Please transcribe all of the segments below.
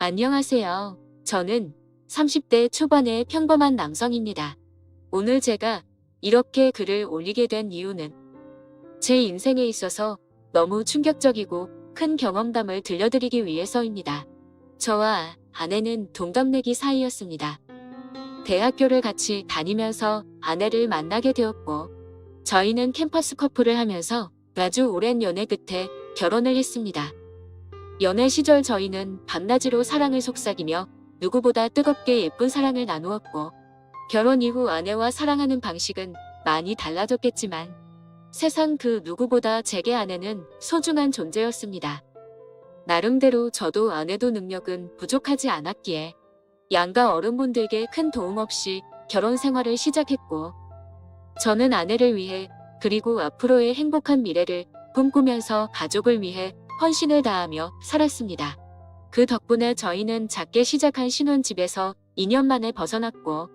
안녕하세요. 저는 30대 초반의 평범한 남성입니다. 오늘 제가 이렇게 글을 올리게 된 이유는 제 인생에 있어서 너무 충격적이고 큰 경험담을 들려드리기 위해서입니다. 저와 아내는 동갑내기 사이였습니다. 대학교를 같이 다니면서 아내를 만나게 되었고, 저희는 캠퍼스 커플을 하면서 아주 오랜 연애 끝에 결혼을 했습니다. 연애 시절 저희는 밤낮으로 사랑을 속삭이며 누구보다 뜨겁게 예쁜 사랑을 나누었고, 결혼 이후 아내와 사랑하는 방식은 많이 달라졌겠지만 세상 그 누구보다 제게 아내는 소중한 존재였습니다. 나름대로 저도 아내도 능력은 부족하지 않았기에 양가 어른분들께 큰 도움 없이 결혼 생활을 시작했고, 저는 아내를 위해 그리고 앞으로의 행복한 미래를 꿈꾸면서 가족을 위해 헌신을 다하며 살았습니다. 그 덕분에 저희는 작게 시작한 신혼집에서 2년 만에 벗어났고,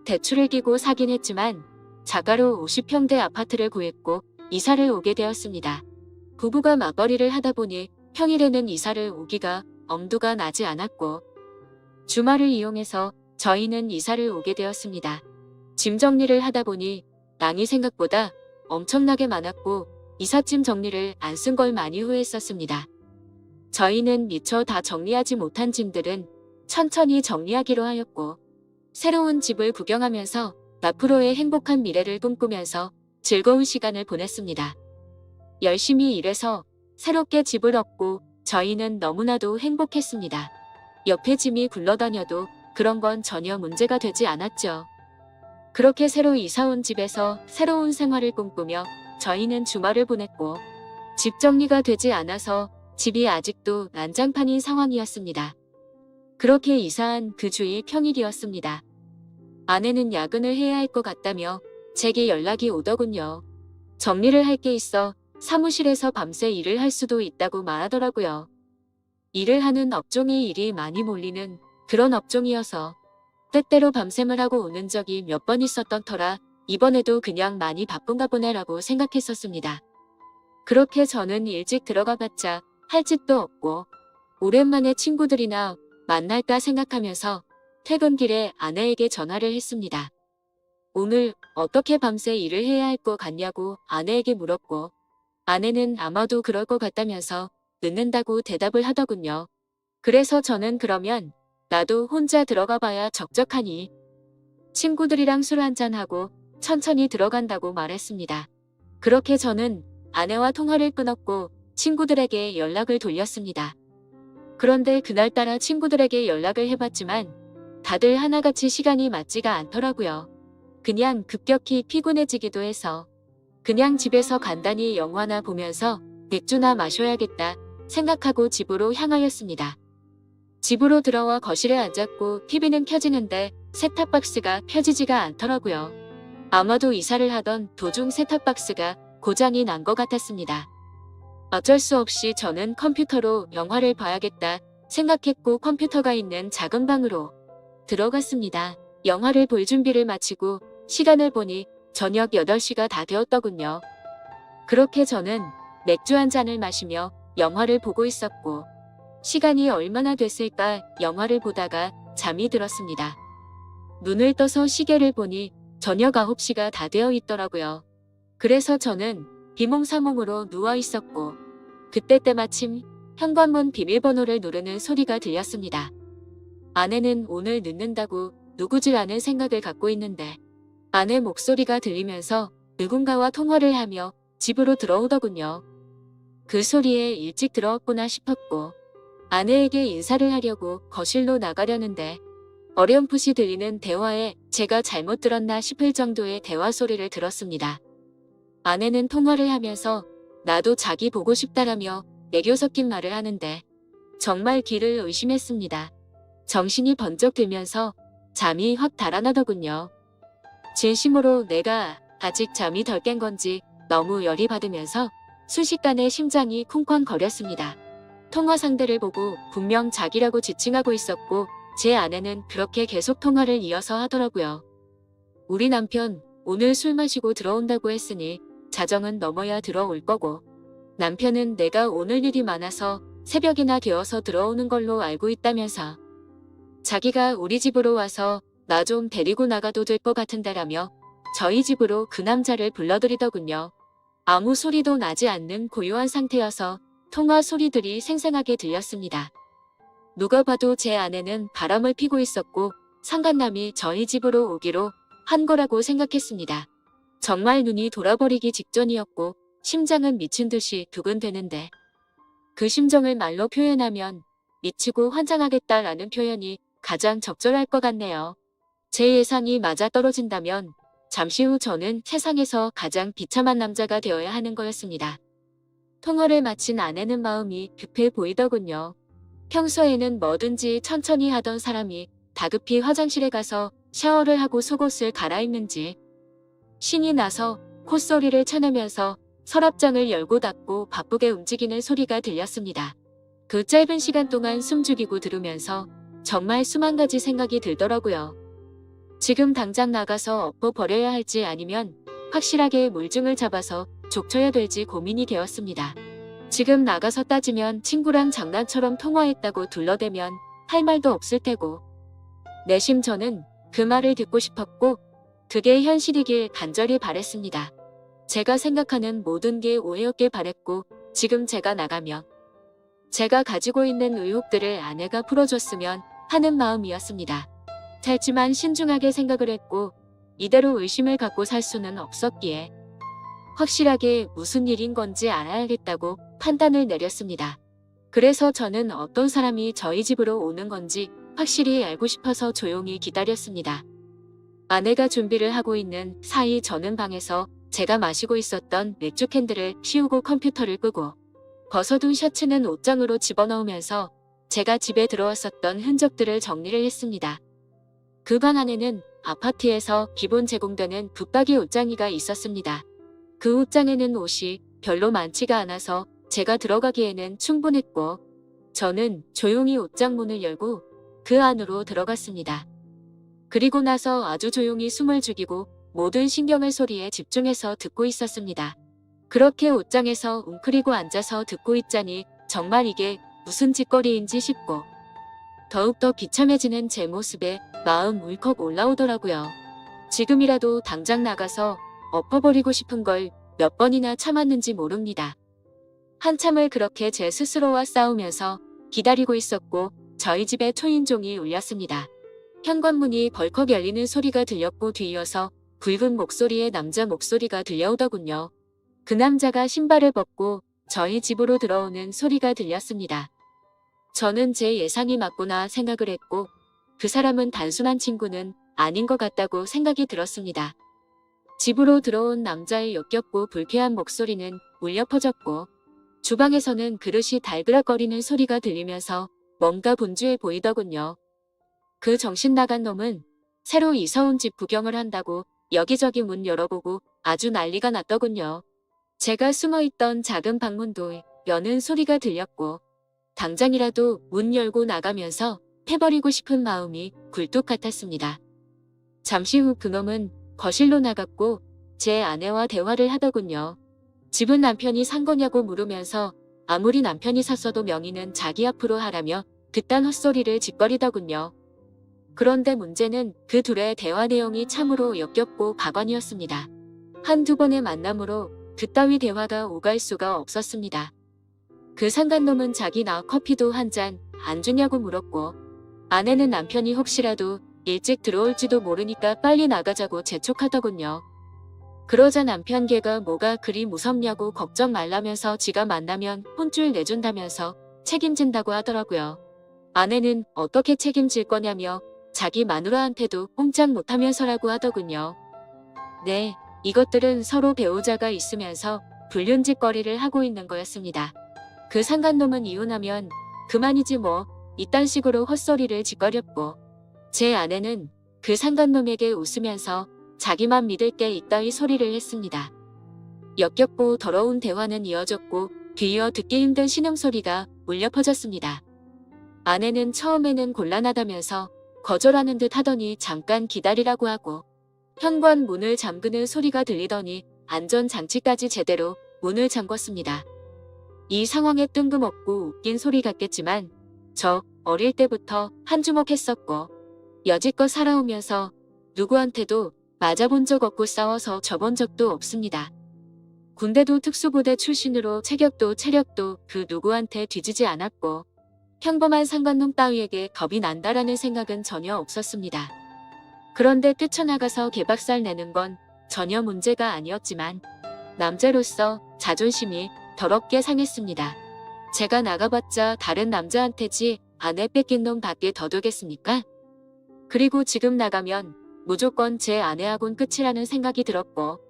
대출을 끼고 사긴 했지만 자가로 50평대 아파트를 구했고 이사를 오게 되었습니다. 부부가 맞벌이를 하다 보니 평일에는 이사를 오기가 엄두가 나지 않았고, 주말을 이용해서 저희는 이사를 오게 되었습니다. 짐 정리를 하다 보니 양이 생각보다 엄청나게 많았고 이삿짐 정리를 안 쓴 걸 많이 후회했었습니다. 저희는 미처 다 정리하지 못한 짐들은 천천히 정리하기로 하였고, 새로운 집을 구경하면서 앞으로의 행복한 미래를 꿈꾸면서 즐거운 시간을 보냈습니다. 열심히 일해서 새롭게 집을 얻고 저희는 너무나도 행복했습니다. 옆에 짐이 굴러다녀도 그런 건 전혀 문제가 되지 않았죠. 그렇게 새로 이사온 집에서 새로운 생활을 꿈꾸며 저희는 주말을 보냈고, 집 정리가 되지 않아서 집이 아직도 난장판인 상황이었습니다. 그렇게 이사한 그 주일 평일이었습니다. 아내는 야근을 해야 할 것 같다며 제게 연락이 오더군요. 정리를 할 게 있어 사무실에서 밤새 일을 할 수도 있다고 말하더라고요. 일을 하는 업종에 일이 많이 몰리는 그런 업종이어서 때때로 밤샘을 하고 오는 적이 몇 번 있었던 터라 이번에도 그냥 많이 바쁜가 보네라고 생각했었습니다. 그렇게 저는 일찍 들어가 봤자 할 짓도 없고 오랜만에 친구들이나 만날까 생각하면서 퇴근길에 아내에게 전화를 했습니다. 오늘 어떻게 밤새 일을 해야 할 것 같냐고 아내에게 물었고, 아내는 아마도 그럴 것 같다면서 늦는다고 대답을 하더군요. 그래서 저는 그러면 나도 혼자 들어가 봐야 적적하니 친구들이랑 술 한잔하고 천천히 들어간다고 말했습니다. 그렇게 저는 아내와 통화를 끊었고 친구들에게 연락을 돌렸습니다. 그런데 그날따라 친구들에게 연락을 해봤지만 다들 하나같이 시간이 맞지가 않더라고요. 그냥 급격히 피곤해지기도 해서 그냥 집에서 간단히 영화나 보면서 맥주나 마셔야겠다 생각하고 집으로 향하였습니다. 집으로 들어와 거실에 앉았고 TV는 켜지는데 셋탑박스가 펴지지가 않더라고요. 아마도 이사를 하던 도중 셋탑박스가 고장이 난 것 같았습니다. 어쩔 수 없이 저는 컴퓨터로 영화를 봐야겠다 생각했고 컴퓨터가 있는 작은 방으로 들어갔습니다. 영화를 볼 준비를 마치고 시간을 보니 저녁 8시가 다 되었더군요. 그렇게 저는 맥주 한 잔을 마시며 영화를 보고 있었고, 시간이 얼마나 됐을까 영화를 보다가 잠이 들었습니다. 눈을 떠서 시계를 보니 저녁 9시가 다 되어 있더라고요. 그래서 저는 비몽사몽으로 누워 있었고, 그때 때마침 현관문 비밀번호를 누르는 소리가 들렸습니다. 아내는 오늘 늦는다고 누구질 않은 생각을 갖고 있는데 아내 목소리가 들리면서 누군가와 통화를 하며 집으로 들어오더군요. 그 소리에 일찍 들어왔구나 싶었고 아내에게 인사를 하려고 거실로 나가려는데 어렴풋이 들리는 대화에 제가 잘못 들었나 싶을 정도의 대화 소리를 들었습니다. 아내는 통화를 하면서 나도 자기 보고 싶다라며 애교 섞인 말을 하는데 정말 귀를 의심했습니다. 정신이 번쩍 들면서 잠이 확 달아나더군요. 진심으로 내가 아직 잠이 덜 깬 건지 너무 열이 받으면서 순식간에 심장이 쿵쾅거렸습니다. 통화 상대를 보고 분명 자기라고 지칭하고 있었고 제 아내는 그렇게 계속 통화를 이어서 하더라고요. 우리 남편 오늘 술 마시고 들어온다고 했으니 자정은 넘어야 들어올 거고, 남편은 내가 오늘 일이 많아서 새벽이나 되어서 들어오는 걸로 알고 있다면서 자기가 우리 집으로 와서 나 좀 데리고 나가도 될 것 같은데라며 저희 집으로 그 남자를 불러들이더군요. 아무 소리도 나지 않는 고요한 상태여서 통화 소리들이 생생하게 들렸습니다. 누가 봐도 제 아내는 바람을 피고 있었고 상간남이 저희 집으로 오기로 한 거라고 생각했습니다. 정말 눈이 돌아버리기 직전이었고 심장은 미친 듯이 두근대는데 그 심정을 말로 표현하면 미치고 환장하겠다라는 표현이 가장 적절할 것 같네요. 제 예상이 맞아떨어진다면 잠시 후 저는 세상에서 가장 비참한 남자가 되어야 하는 거였습니다. 통화를 마친 아내는 마음이 급해 보이더군요. 평소에는 뭐든지 천천히 하던 사람이 다급히 화장실에 가서 샤워를 하고 속옷을 갈아입는지 신이 나서 콧소리를 쳐내면서 서랍장을 열고 닫고 바쁘게 움직이는 소리가 들렸습니다. 그 짧은 시간 동안 숨죽이고 들으면서 정말 수만 가지 생각이 들더라고요. 지금 당장 나가서 엎어버려야 할지 아니면 확실하게 물증을 잡아서 족쳐야 될지 고민이 되었습니다. 지금 나가서 따지면 친구랑 장난처럼 통화했다고 둘러대면 할 말도 없을 테고 내심 저는 그 말을 듣고 싶었고 그게 현실이길 간절히 바랬습니다. 제가 생각하는 모든 게 오해였길 바랬고 지금 제가 나가면 제가 가지고 있는 의혹들을 아내가 풀어줬으면 하는 마음이었습니다. 짧지만 신중하게 생각을 했고 이대로 의심을 갖고 살 수는 없었기에 확실하게 무슨 일인 건지 알아야겠다고 판단을 내렸습니다. 그래서 저는 어떤 사람이 저희 집으로 오는 건지 확실히 알고 싶어서 조용히 기다렸습니다. 아내가 준비를 하고 있는 사이 저는 방에서 제가 마시고 있었던 맥주 캔들을 치우고 컴퓨터를 끄고 벗어둔 셔츠는 옷장으로 집어넣으면서 제가 집에 들어왔었던 흔적들을 정리를 했습니다. 그 방 안에는 아파트에서 기본 제공되는 붙박이 옷장이가 있었습니다. 그 옷장에는 옷이 별로 많지가 않아서 제가 들어가기에는 충분했고 저는 조용히 옷장 문을 열고 그 안으로 들어갔습니다. 그리고 나서 아주 조용히 숨을 죽이고 모든 신경을 소리에 집중해서 듣고 있었습니다. 그렇게 옷장에서 웅크리고 앉아서 듣고 있자니 정말 이게 무슨 짓거리인지 싶고 더욱더 비참해지는 제 모습에 마음 울컥 올라오더라고요. 지금이라도 당장 나가서 엎어버리고 싶은 걸 몇 번이나 참았는지 모릅니다. 한참을 그렇게 제 스스로와 싸우면서 기다리고 있었고 저희 집에 초인종이 울렸습니다. 현관문이 벌컥 열리는 소리가 들렸고 뒤이어서 굵은 목소리의 남자 목소리가 들려오더군요. 그 남자가 신발을 벗고 저희 집으로 들어오는 소리가 들렸습니다. 저는 제 예상이 맞구나 생각을 했고 그 사람은 단순한 친구는 아닌 것 같다고 생각이 들었습니다. 집으로 들어온 남자의 역겹고 불쾌한 목소리는 울려 퍼졌고 주방에서는 그릇이 달그락거리는 소리가 들리면서 뭔가 분주해 보이더군요. 그 정신 나간 놈은 새로 이사 온 집 구경을 한다고 여기저기 문 열어보고 아주 난리가 났더군요. 제가 숨어있던 작은 방문도 여는 소리가 들렸고 당장이라도 문 열고 나가면서 패버리고 싶은 마음이 굴뚝 같았습니다. 잠시 후 그놈은 거실로 나갔고 제 아내와 대화를 하더군요. 집은 남편이 산 거냐고 물으면서 아무리 남편이 샀어도 명의는 자기 앞으로 하라며 그딴 헛소리를 짓거리더군요. 그런데 문제는 그 둘의 대화 내용이 참으로 역겹고 가관이었습니다. 한두 번의 만남으로 그따위 대화가 오갈 수가 없었습니다. 그 상간놈은 자기 나 커피도 한 잔 안 주냐고 물었고 아내는 남편이 혹시라도 일찍 들어올지도 모르니까 빨리 나가자고 재촉하더군요. 그러자 남편 걔가 뭐가 그리 무섭냐고 걱정 말라면서 지가 만나면 혼쭐 내준다면서 책임진다고 하더라고요. 아내는 어떻게 책임질 거냐며 자기 마누라한테도 꼼짝 못하면서라고 하더군요. 네, 이것들은 서로 배우자가 있으면서 불륜짓거리를 하고 있는 거였습니다. 그 상간놈은 이혼하면 그만이지 뭐 이딴 식으로 헛소리를 짓거렸고 제 아내는 그 상간놈에게 웃으면서 자기만 믿을 게 이따위 소리를 했습니다. 역겹고 더러운 대화는 이어졌고 뒤이어 듣기 힘든 신음소리가 울려 퍼졌습니다. 아내는 처음에는 곤란하다면서 거절하는 듯 하더니 잠깐 기다리라고 하고 현관 문을 잠그는 소리가 들리더니 안전장치까지 제대로 문을 잠궜습니다. 이 상황에 뜬금없고 웃긴 소리 같겠지만 저 어릴 때부터 한주먹했었고 여지껏 살아오면서 누구한테도 맞아본 적 없고 싸워서 져본 적도 없습니다. 군대도 특수부대 출신으로 체격도 체력도 그 누구한테 뒤지지 않았고 평범한 상관놈 따위에게 겁이 난다라는 생각은 전혀 없었습니다. 그런데 뛰쳐나가서 개박살 내는 건 전혀 문제가 아니었지만 남자로서 자존심이 더럽게 상했습니다. 제가 나가봤자 다른 남자한테지 아내 뺏긴 놈 밖에 더 되겠습니까? 그리고 지금 나가면 무조건 제 아내하고는 끝이라는 생각이 들었고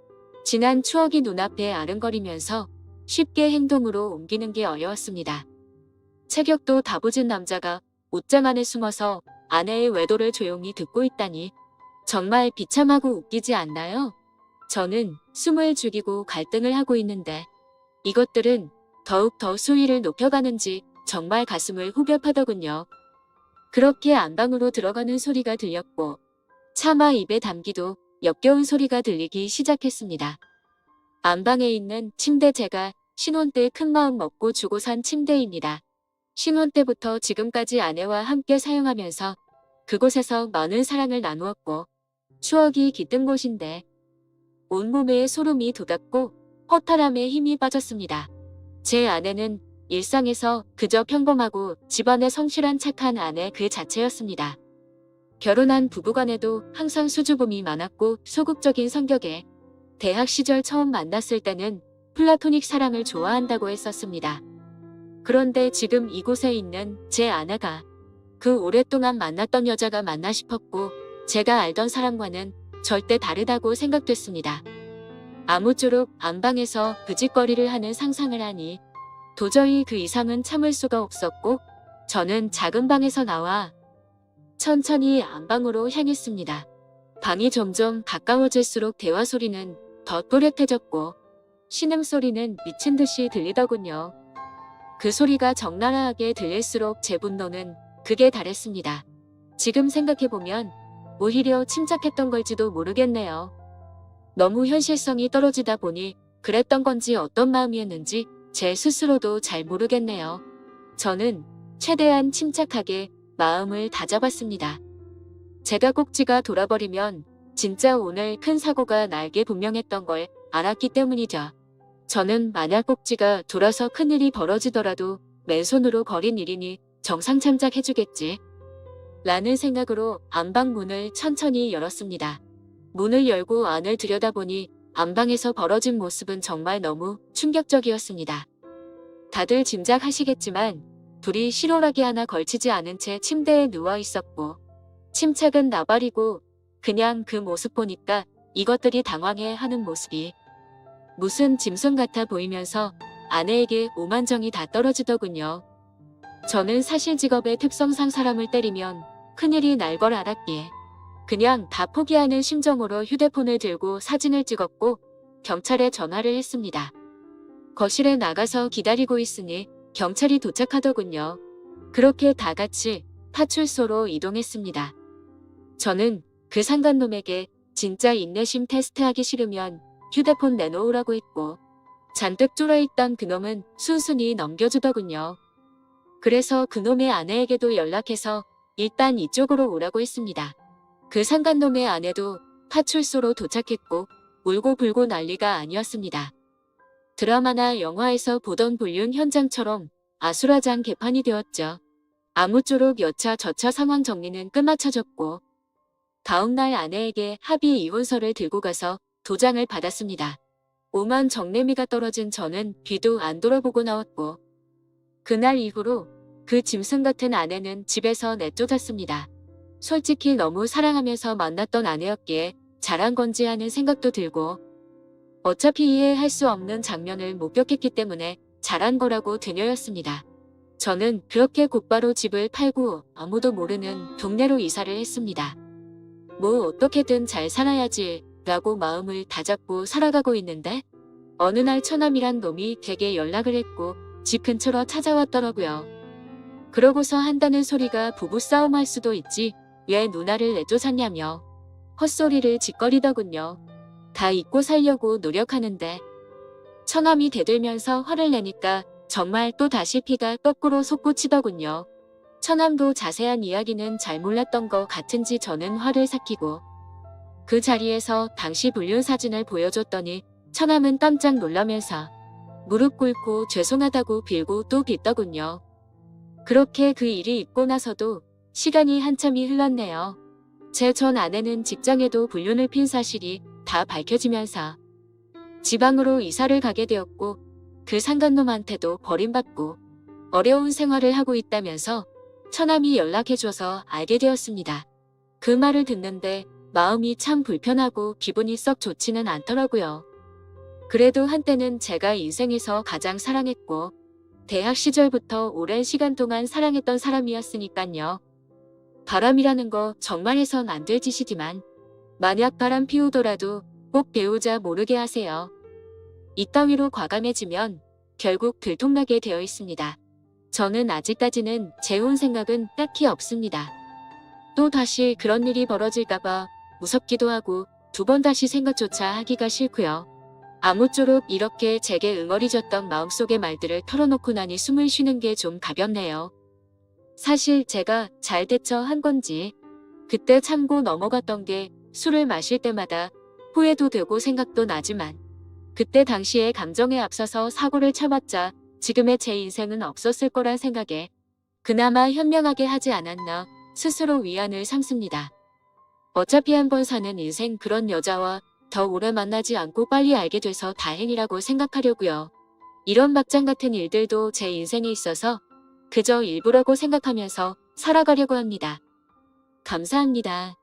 지난 추억이 눈앞에 아른거리면서 쉽게 행동으로 옮기는 게 어려웠습니다. 체격도 다부진 남자가 옷장 안에 숨어서 아내의 외도를 조용히 듣고 있다니 정말 비참하고 웃기지 않나요? 저는 숨을 죽이고 갈등을 하고 있는데 이것들은 더욱 더 수위를 높여가는지 정말 가슴을 후벼파더군요. 그렇게 안방으로 들어가는 소리가 들렸고 차마 입에 담기도 역겨운 소리가 들리기 시작했습니다. 안방에 있는 침대 제가 신혼 때 큰마음 먹고 주고 산 침대입니다. 신혼 때부터 지금까지 아내와 함께 사용하면서 그곳에서 많은 사랑을 나누었고 추억이 깃든 곳인데 온몸에 소름이 돋았고 허탈함에 힘이 빠졌습니다. 제 아내는 일상에서 그저 평범하고 집안에 성실한 착한 아내 그 자체였습니다. 결혼한 부부간에도 항상 수줍음이 많았고 소극적인 성격에 대학 시절 처음 만났을 때는 플라토닉 사랑을 좋아한다고 했었습니다. 그런데 지금 이곳에 있는 제 아내가 그 오랫동안 만났던 여자가 맞나 싶었고 제가 알던 사람과는 절대 다르다고 생각됐습니다. 아무쪼록 안방에서 그 짓거리를 하는 상상을 하니 도저히 그 이상은 참을 수가 없었고 저는 작은 방에서 나와 천천히 안방으로 향했습니다. 방이 점점 가까워질수록 대화 소리는 더 또렷해졌고 신음소리는 미친 듯이 들리더군요. 그 소리가 적나라하게 들릴수록 제 분노는 극에 달했습니다. 지금 생각해보면 오히려 침착했던 걸지도 모르겠네요. 너무 현실성이 떨어지다 보니 그랬던 건지 어떤 마음이었는지 제 스스로도 잘 모르겠네요. 저는 최대한 침착하게 마음을 다잡았습니다. 제가 꼭지가 돌아버리면 진짜 오늘 큰 사고가 날게 분명했던 걸 알았기 때문이죠. 저는 만약 꼭지가 돌아서 큰일이 벌어지더라도 맨손으로 벌인 일이니 정상 참작해주겠지 라는 생각으로 안방 문을 천천히 열었습니다. 문을 열고 안을 들여다보니 안방에서 벌어진 모습은 정말 너무 충격적이었습니다. 다들 짐작하시겠지만 둘이 실오라기 하나 걸치지 않은 채 침대에 누워 있었고 침착은 나발이고 그냥 그 모습 보니까 이것들이 당황해하는 모습이 무슨 짐승 같아 보이면서 아내에게 오만정이 다 떨어지더군요. 저는 사실 직업의 특성상 사람을 때리면 큰일이 날 걸 알았기에 그냥 다 포기하는 심정으로 휴대폰을 들고 사진을 찍었고 경찰에 전화를 했습니다. 거실에 나가서 기다리고 있으니 경찰이 도착하더군요. 그렇게 다 같이 파출소로 이동했습니다. 저는 그 상간놈에게 진짜 인내심 테스트하기 싫으면 휴대폰 내놓으라고 했고 잔뜩 쫄아있던 그놈은 순순히 넘겨주더군요. 그래서 그놈의 아내에게도 연락해서 일단 이쪽으로 오라고 했습니다. 그 상간놈의 아내도 파출소로 도착했고 울고불고 난리가 아니었습니다. 드라마나 영화에서 보던 불륜 현장처럼 아수라장 개판이 되었죠. 아무쪼록 여차 저차 상황 정리는 끝마쳐졌고 다음날 아내에게 합의 이혼서를 들고 가서 도장을 받았습니다. 오만 정내미가 떨어진 저는 뒤도 안 돌아보고 나왔고 그날 이후로 그 짐승 같은 아내는 집에서 내쫓았습니다. 솔직히 너무 사랑하면서 만났던 아내였기에 잘한 건지 하는 생각도 들고 어차피 이해할 수 없는 장면을 목격했기 때문에 잘한 거라고 되뇌었습니다. 저는 그렇게 곧바로 집을 팔고 아무도 모르는 동네로 이사를 했습니다. 뭐 어떻게든 잘 살아야지 라고 마음을 다잡고 살아가고 있는데 어느 날 처남이란 놈이 댁에 연락을 했고 집 근처로 찾아왔더라고요. 그러고서 한다는 소리가 부부싸움 할 수도 있지 왜 누나를 내쫓았냐며 헛소리를 짓거리더군요. 다 잊고 살려고 노력하는데 처남이 대들면서 화를 내니까 정말 또 다시 피가 거꾸로 솟구치더군요. 처남도 자세한 이야기는 잘 몰랐던 것 같은지 저는 화를 삭히고 그 자리에서 당시 불륜 사진을 보여줬더니 처남은 깜짝 놀라면서 무릎 꿇고 죄송하다고 빌고 또 빚더군요. 그렇게 그 일이 있고 나서도 시간이 한참이 흘렀네요. 제 전 아내는 직장에도 불륜을 핀 사실이 다 밝혀지면서 지방으로 이사를 가게 되었고 그 상간놈한테도 버림받고 어려운 생활을 하고 있다면서 처남이 연락해줘서 알게 되었습니다. 그 말을 듣는데 마음이 참 불편하고 기분이 썩 좋지는 않더라고요. 그래도 한때는 제가 인생에서 가장 사랑했고 대학 시절부터 오랜 시간 동안 사랑했던 사람이었으니깐요. 바람이라는 거 정말 해선 안 될 짓이지만 만약 바람 피우더라도 꼭 배우자 모르게 하세요. 이따위로 과감해지면 결국 들통나게 되어 있습니다. 저는 아직까지는 재혼 생각은 딱히 없습니다. 또 다시 그런 일이 벌어질까봐 무섭기도 하고 두 번 다시 생각조차 하기가 싫고요. 아무쪼록 이렇게 제게 응어리졌던 마음속의 말들을 털어놓고 나니 숨을 쉬는 게 좀 가볍네요. 사실 제가 잘 대처한 건지 그때 참고 넘어갔던 게 술을 마실 때마다 후회도 되고 생각도 나지만 그때 당시의 감정에 앞서서 사고를 쳐봤자 지금의 제 인생은 없었을 거란 생각에 그나마 현명하게 하지 않았나 스스로 위안을 삼습니다. 어차피 한 번 사는 인생 그런 여자와 더 오래 만나지 않고 빨리 알게 돼서 다행이라고 생각하려고요. 이런 막장 같은 일들도 제 인생에 있어서 그저 일부라고 생각하면서 살아가려고 합니다. 감사합니다.